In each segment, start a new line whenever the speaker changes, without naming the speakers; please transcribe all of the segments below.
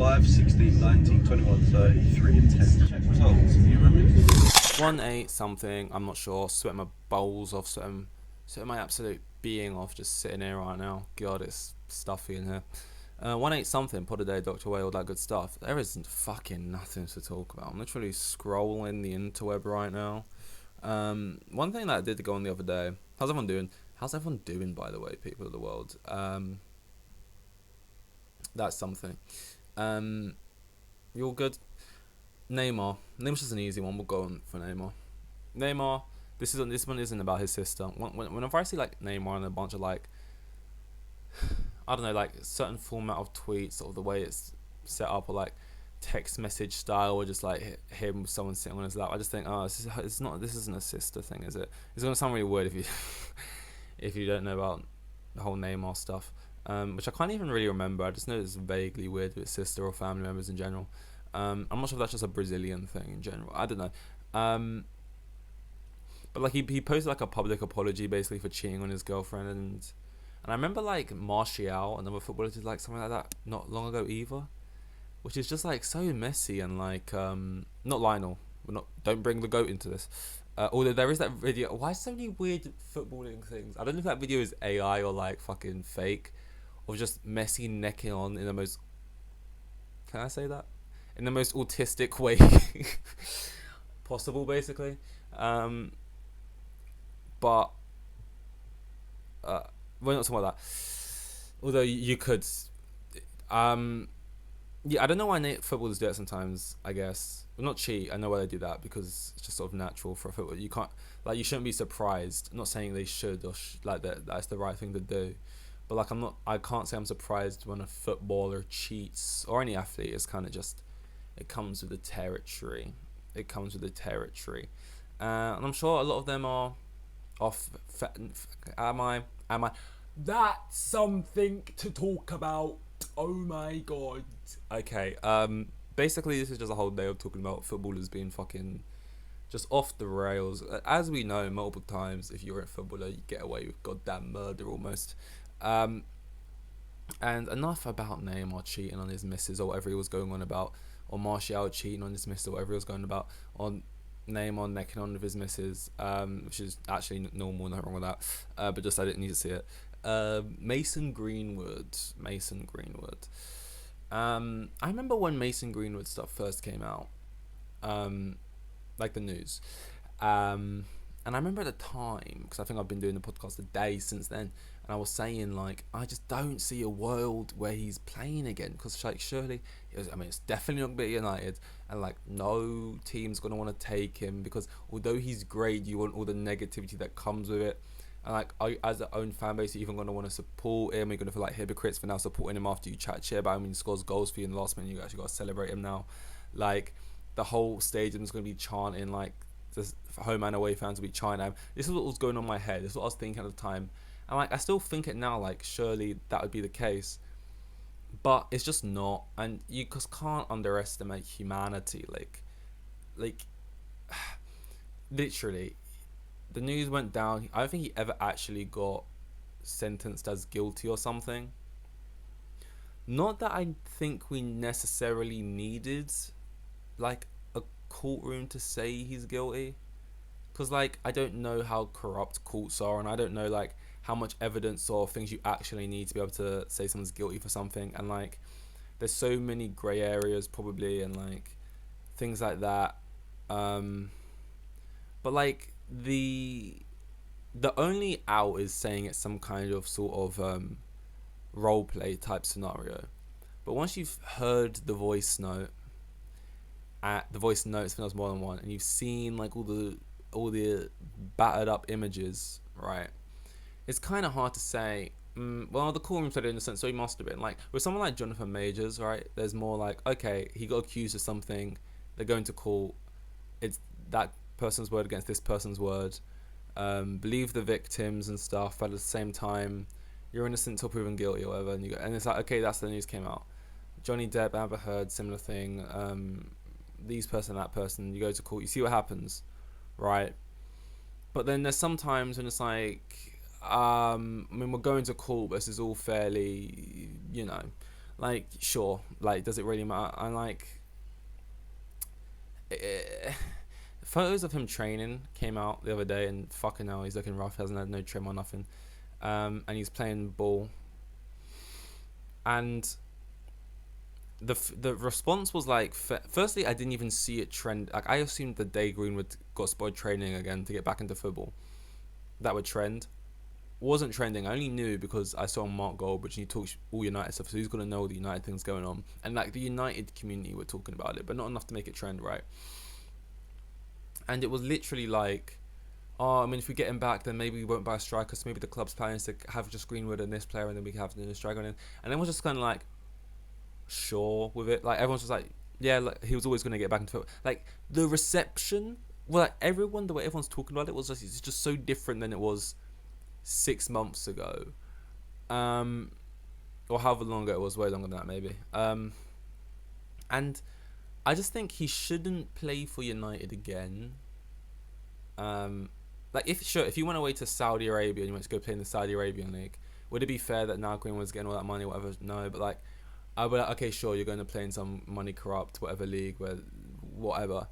5, 16, 19, 21, 30, 3 and 10. Check results. You remember?
1-8 something, I'm not sure. Sweating my bowls off, sweating my absolute being off just sitting here right now. God, it's stuffy in here. 1-8 something, pod a day, Dr. Way, all that good stuff. There isn't fucking nothing to talk about. I'm literally scrolling the interweb right now. One thing that I did go on the other day. How's everyone doing? How's everyone doing, by the way, people of the world? That's something. You all good? Neymar's just an easy one. We'll go on for Neymar. This one isn't about his sister. Whenever I see like Neymar and a bunch of like, I don't know, like certain format of tweets or the way it's set up, or like text message style, or just like him with someone sitting on his lap, I just think, oh, this isn't a sister thing, is it? It's gonna sound really weird if you if you don't know about the whole Neymar stuff, which I can't even really remember. I just know it's vaguely weird with sister or family members in general. I'm not sure if that's just a Brazilian thing in general. I don't know. But like he posted like a public apology basically for cheating on his girlfriend, and I remember like Martial, another footballer, did like something like that not long ago either, which is just like so messy. And like not Lionel, don't bring the goat into this. Although there is that video. Why so many weird footballing things? I don't know if that video is AI or like fucking fake, or just Messi necking on in the most, can I say that, in the most autistic way possible, basically. But we're not talking about that. Although you could, yeah, I don't know why footballers do it sometimes. I guess, well, not cheat. I know why they do that, because it's just sort of natural for a footballer. You can't, like, you shouldn't be surprised. I'm not saying they should, or like that's the right thing to do. But like, I can't say I'm surprised when a footballer cheats, or any athlete. It's kind of just, it comes with the territory. And I'm sure a lot of them are off. Am I? That's something to talk about. Oh my god. Okay. Basically, this is just a whole day of talking about footballers being fucking just off the rails. As we know multiple times, if you're a footballer, you get away with goddamn murder almost. And enough about Neymar cheating on his missus or whatever he was going on about, or Martial cheating on his missus or whatever he was going about, on Neymar necking on with his missus, which is actually normal, nothing wrong with that. But just I didn't need to see it. Mason Greenwood. I remember when Mason Greenwood stuff first came out, like the news. And I remember at the time, because I think I've been doing the podcast a day since then, and I was saying like, I just don't see a world where he's playing again, because like surely, it's definitely not going to be United, and like no team's going to want to take him, because although he's great, you want all the negativity that comes with it. And like, as an own fan base, you're even going to want to support him. You're going to feel like hypocrites for now supporting him after you chat shit about him when he scores goals for you in the last minute. You actually got to celebrate him now. Like, the whole stadium's going to be chanting, like, the home and away fans will be chanting. This is what was going on in my head. This is what I was thinking at the time. And like, I still think it now, like, surely that would be the case. But it's just not. And you just can't underestimate humanity. Like, literally, the news went down. I don't think he ever actually got sentenced as guilty or something. Not that I think we necessarily needed like a courtroom to say he's guilty, because like, I don't know how corrupt courts are, and I don't know like how much evidence or things you actually need to be able to say someone's guilty for something. And like, there's so many grey areas probably, and like things like that. But like, the only out is saying it's some kind of sort of role play type scenario. But once you've heard the voice notes, I think there's more than one, and you've seen like all the battered up images, right? It's kind of hard to say. Well, the courtroom said it in a sense, so he must have been. Like with someone like Jonathan Majors, right? There's more like, okay, he got accused of something. They're going to court. It's that person's word against this person's word. Believe the victims and stuff, but at the same time, you're innocent till proven guilty or whatever. And it's like, okay, that's the news came out. Johnny Depp, Amber Heard, similar thing. These person, that person. You go to court, you see what happens, right? But then there's some times when it's like, I mean, we're going to court, but this is all fairly, Like, sure, like, does it really matter? And like, eh, photos of him training came out the other day, and fucking hell, he's looking rough. He hasn't had no trim or nothing. And he's playing ball. And the response was like, firstly, I didn't even see it trend. Like, I assumed the day Greenwood got spotted training again to get back into football, that would trend. Wasn't trending. I only knew because I saw Mark Goldbridge and he talks all United stuff, so he's gonna know all the United things going on. And like the United community were talking about it, but not enough to make it trend, right? And it was literally like, oh, I mean, if we get him back, then maybe we won't buy a striker. So maybe the club's planning to have just Greenwood and this player, and then we have the striker in. And then was just kind of like, sure with it. Like everyone's just like, yeah, like, he was always going to get back into it. Like the reception, well, like everyone, the way everyone's talking about it was just, it's just so different than it was 6 months ago, or however long ago it was, way longer than that maybe. And I just think he shouldn't play for United again. Like if you went away to Saudi Arabia and you went to go play in the Saudi Arabian league, would it be fair that now Greenwood's getting all that money, whatever? No, but like, I would, okay, sure, you're going to play in some money corrupt whatever league, where whatever.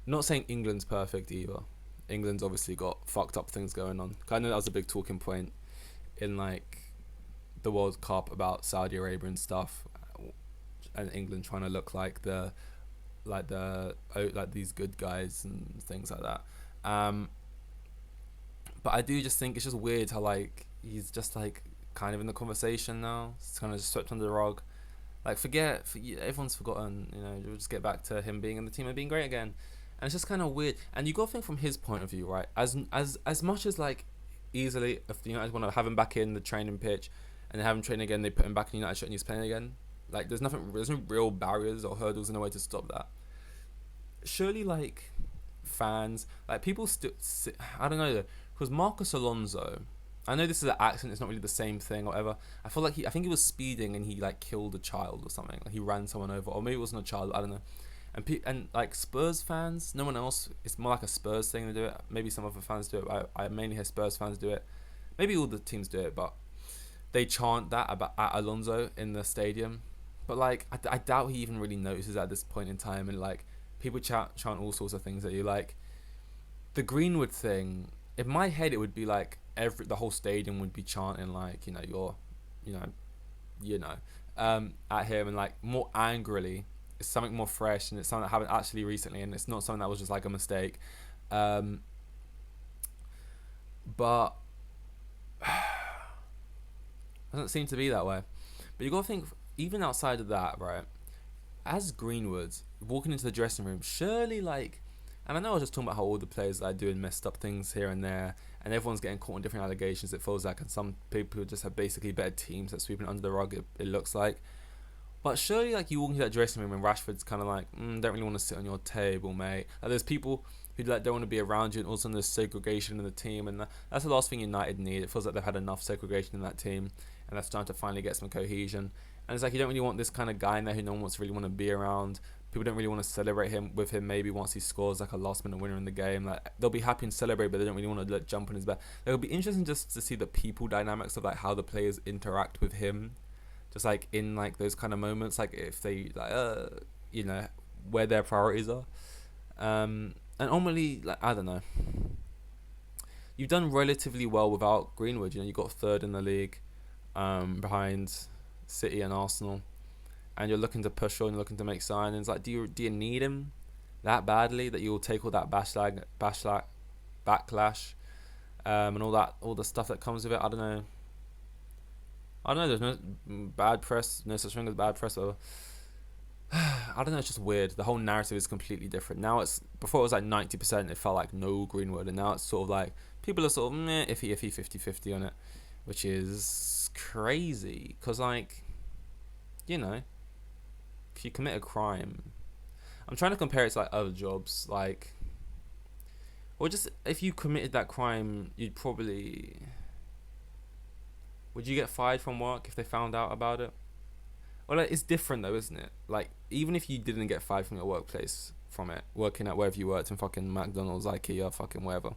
Not saying England's perfect either. England's obviously got fucked up things going on. I know that was a big talking point in like the World Cup about Saudi Arabia and stuff, and England trying to look like these good guys and things like that. But I do just think it's just weird how like he's just like kind of in the conversation now. It's kind of just swept under the rug. Like everyone's forgotten. We'll just get back to him being in the team and being great again. And it's just kind of weird. And you got to think from his point of view, right? As much as like easily, if the United want to have him back in the training pitch and they have him train again, they put him back in United shirt and he's playing again. Like there's no real barriers or hurdles in a way to stop that. Surely like fans, like people still, I don't know though, because Marcus Alonso, I know this is an accident, it's not really the same thing or whatever. I think he was speeding and he like killed a child or something. Like he ran someone over, or maybe it wasn't a child, I don't know. And like Spurs fans, no one else, it's more like a Spurs thing to do it. Maybe some other fans do it. I mainly hear Spurs fans do it. Maybe all the teams do it, but they chant that at Alonso in the stadium. But like, I doubt he even really notices at this point in time. And like, people chant all sorts of things at you. Like the Greenwood thing, in my head, it would be like the whole stadium would be chanting like, at him, and like more angrily. It's something more fresh, and it's something that happened actually recently, and it's not something that was just like a mistake. But doesn't seem to be that way. But you gotta think, even outside of that, right? As Greenwood walking into the dressing room, surely like, and I know I was just talking about how all the players are doing messed up things here and there, and everyone's getting caught in different allegations. It feels like, and some people just have basically better teams that sweeping under the rug. It looks like. But surely, like, you walk into that dressing room and Rashford's kind of like, don't really want to sit on your table, mate. Like, there's people who like don't want to be around you, and also there's segregation in the team, and that's the last thing United need. It feels like they've had enough segregation in that team, and that's time to finally get some cohesion. And it's like, you don't really want this kind of guy in there who no one wants to really want to be around. People don't really want to celebrate with him maybe once he scores like a last minute winner in the game. Like, they'll be happy and celebrate, but they don't really want to like, jump on his back. It'll be interesting just to see the people dynamics of like how the players interact with him. Just like in like those kind of moments, like if they like where their priorities are, and ultimately, like, I don't know. You've done relatively well without Greenwood. You got third in the league, behind City and Arsenal, and you're looking to push on, you're looking to make signings. Like, do you need him that badly that you'll take all that backlash, and all the stuff that comes with it? I don't know. There's no bad press, no such thing as bad press. Or I don't know, it's just weird. The whole narrative is completely different. Now before it was like 90%, it felt like no Greenwood, and now it's sort of like, people are sort of iffy, 50-50 on it, which is crazy, because like, if you commit a crime, I'm trying to compare it to like other jobs, like, or just if you committed that crime, you'd probably... Would you get fired from work if they found out about it? Well, like, it's different though, isn't it? Like, even if you didn't get fired from your workplace from it, working at wherever you worked, in fucking McDonald's, IKEA, fucking wherever,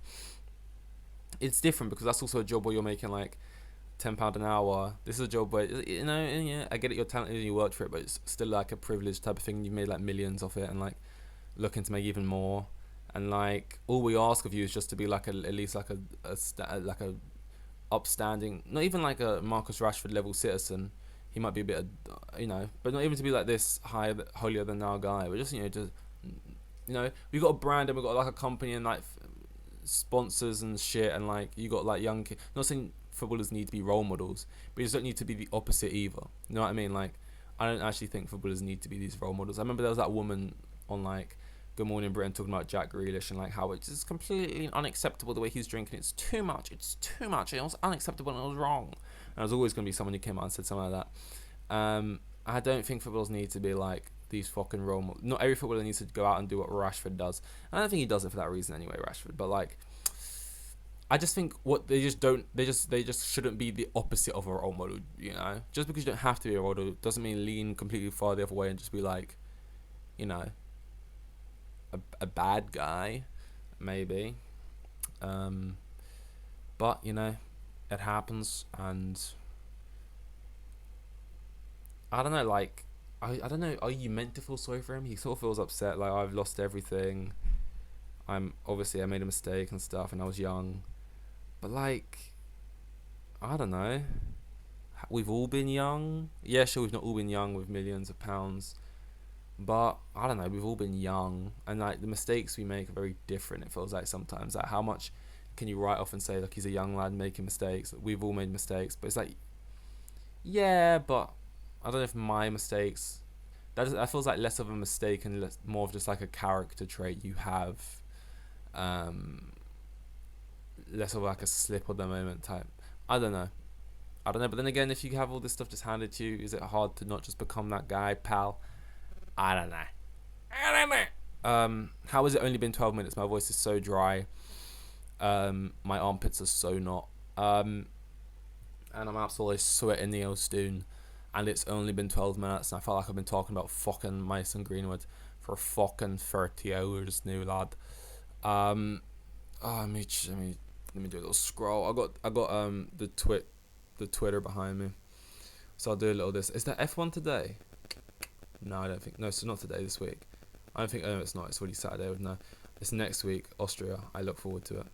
it's different because that's also a job where you're making like £10 an hour. This is a job where, you know, yeah, I get it, you're talented and you worked for it, but it's still like a privileged type of thing. You've made like millions off it, and like looking to make even more. And like all we ask of you is just to be like at least like like a upstanding, not even like a Marcus Rashford level citizen. He might be a bit, you know, but not even to be like this higher, holier than thou guy. But just, you know, just, you know, we got a brand and we got like a company and like sponsors and shit, and like you got like young kids. Not saying footballers need to be role models, but you just don't need to be the opposite either. You know what I mean? Like, I don't actually think footballers need to be these role models. I remember there was that woman on like Good Morning Britain talking about Jack Grealish and like how it's just completely unacceptable the way he's drinking. It's too much. It was unacceptable and it was wrong. And there's always going to be someone who came out and said something like that. I don't think footballers need to be like these fucking role models. Not every footballer needs to go out and do what Rashford does. I don't think he does it for that reason anyway, Rashford. But like, I just think what they just shouldn't be the opposite of a role model. You know, just because you don't have to be a role model doesn't mean lean completely far the other way and just be like, you know, a bad guy, maybe. But you know, it happens, and I don't know. Like, I don't know. Are you meant to feel sorry for him? He sort of feels upset. Like, I've lost everything. I made a mistake and stuff, and I was young. But like, I don't know. We've all been young. Yeah, sure, we've not all been young with millions of pounds. But I don't know, we've all been young, and like the mistakes we make are very different. It feels like sometimes, like how much can you write off and say, look, he's a young lad making mistakes. We've all made mistakes, but it's like, yeah, but I don't know if my mistakes, that feels like less of a mistake and more of just like a character trait you have, less of like a slip of the moment type. I don't know. But then again, if you have all this stuff just handed to you, is it hard to not just become that guy, pal? I don't know. How has it only been 12 minutes? My voice is so dry. My armpits are so not. And I'm absolutely sweating the Elstoon. And it's only been 12 minutes, and I felt like I've been talking about fucking Mason Greenwood for fucking 30 hours now, lad. Let me do a little scroll. I got the Twitter behind me, so I'll do a little this. Is that F1 today? No, I don't think. No, it's not today. This week. I don't think. Oh, it's not. It's already Saturday. No, it's next week. Austria. I look forward to it.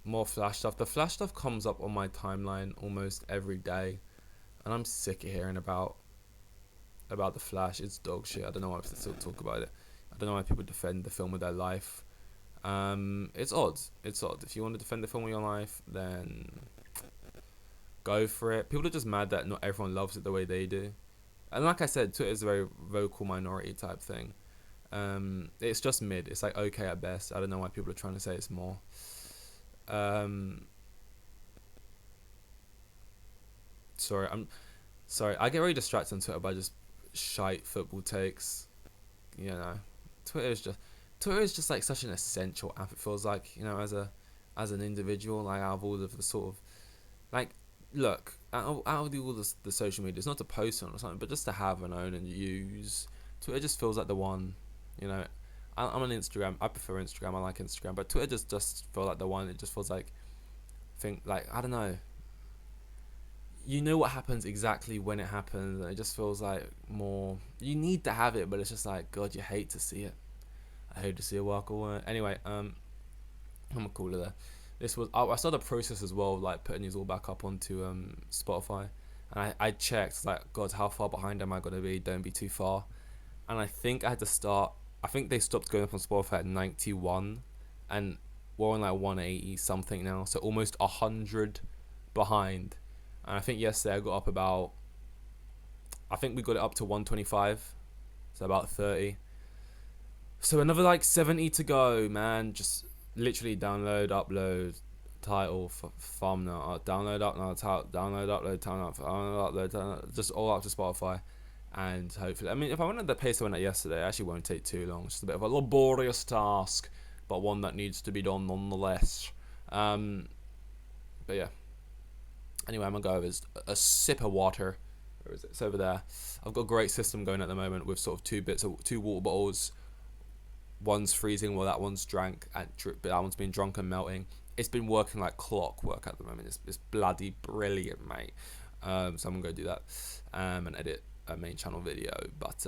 More Flash stuff. The Flash stuff comes up on my timeline almost every day, and I'm sick of hearing about the Flash. It's dog shit. I don't know why people still talk about it. I don't know why people defend the film with their life. It's odd. If you want to defend the film with your life, then go for it. People are just mad that not everyone loves it the way they do. And like I said, Twitter is a very vocal minority type thing. It's just mid. It's like okay at best. I don't know why people are trying to say it's more. Sorry. I get very distracted on Twitter by just shite football takes. You know, Twitter is just like such an essential app. It feels like, you know, as an individual, like out of all of the sort of, like, look, out of all the social media, it's not to post on or something, but just to have and own and use. Twitter just feels like the one, you know. I'm on Instagram. I prefer Instagram. I like Instagram, but Twitter just feels like the one. It just feels like, I don't know. You know what happens exactly when it happens, and it just feels like more. You need to have it, but it's just like, God, you hate to see it. I hate to see it walk away. Anyway, I'm gonna call it there. This was I saw the process as well, like putting these all back up onto Spotify, and I checked like, God, how far behind am I gonna be? Don't be too far. And I think I had to start. I think they stopped going up on Spotify at 91, and we're on like 180 something now, so almost 100 behind. And I think yesterday I got up about. I think we got it up to 125, so about 30. So another like 70 to go, man. Just literally download, upload, title, thumbnail, download, upload, title, download, upload, thumbnail, upload, just all up to Spotify. And hopefully, I mean, if I went at the pace I went at yesterday, it actually won't take too long. It's just a bit of a laborious task, but one that needs to be done nonetheless. But yeah. Anyway, I'm gonna go over a sip of water. Where is it? It's over there. I've got a great system going at the moment with sort of two water bottles. One's freezing while that one's drank, but that one's being drunk and melting. it's been working like clockwork at the moment. It's bloody brilliant, mate. So I'm gonna go do that and edit a main channel video. But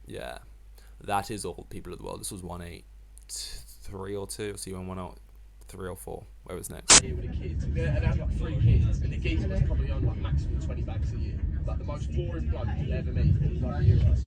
yeah, that is all, people of the world. This was 183 or 2. See when 103 or 4. Where was next?
Here with the kids, and I had like 3 kids, and the geezer was probably on like maximum 20 bags a year. Like the most boring bloke you'll ever meet. He was like,